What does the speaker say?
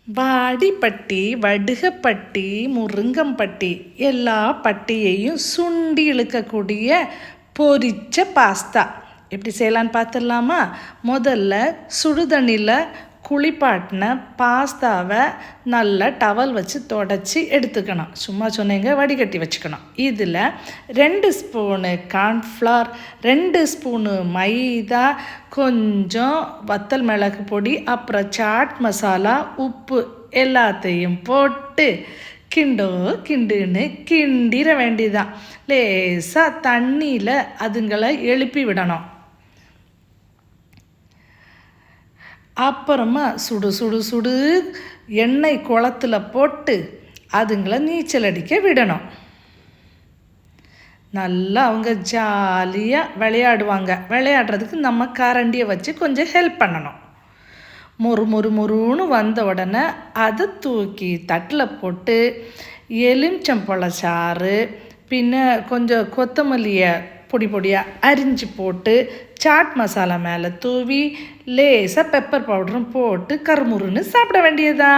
வாடிப்பட்டி, வடுகப்பட்டி, முருங்கம்பட்டி எல்லா பட்டியையும் சுண்டி இழுக்கக்கூடிய பொரிச்ச பாஸ்தா எப்படி செய்யலான்னு பார்த்துடலாமா? முதல்ல சுடுதண்ணியில் குளிப்பாட்டின பாஸ்தாவை நல்லா டவல் வச்சு தொடச்சி எடுத்துக்கணும். சும்மா சொன்னீங்க வடிகட்டி வச்சுக்கணும். இதில் 2 ஸ்பூனு கார்ன்ஃப்ளவர், 2 ஸ்பூனு மைதா, கொஞ்சம் வத்தல் மிளகு பொடி, அப்புறம் சாட் மசாலா, உப்பு எல்லாத்தையும் போட்டு கிண்டுன்னு கிண்டிட வேண்டியதான். லேசாக தண்ணியில் அதுங்களை எழுப்பி விடணும். அப்புறமா சுடு எண்ணெய் குளத்தில் போட்டு அதுங்களை நீச்சல் அடிக்க விடணும். நல்லா அவங்க ஜாலியாக விளையாடுவாங்க. விளையாடுறதுக்கு நம்ம கரண்டியை வச்சு கொஞ்சம் ஹெல்ப் பண்ணணும். மொறுன்னு வந்த உடனே அதை தூக்கி தட்டில் போட்டு எலுமிச்சம்பழம் சாறு, பின்ன கொஞ்சம் கொத்தமல்லியை பொடியாக அரிஞ்சு போட்டு சாட் மசாலா மேலே தூவி லேசாக பெப்பர் பவுடரும் போட்டு கருமுருன்னு சாப்பிட வேண்டியதுதான்.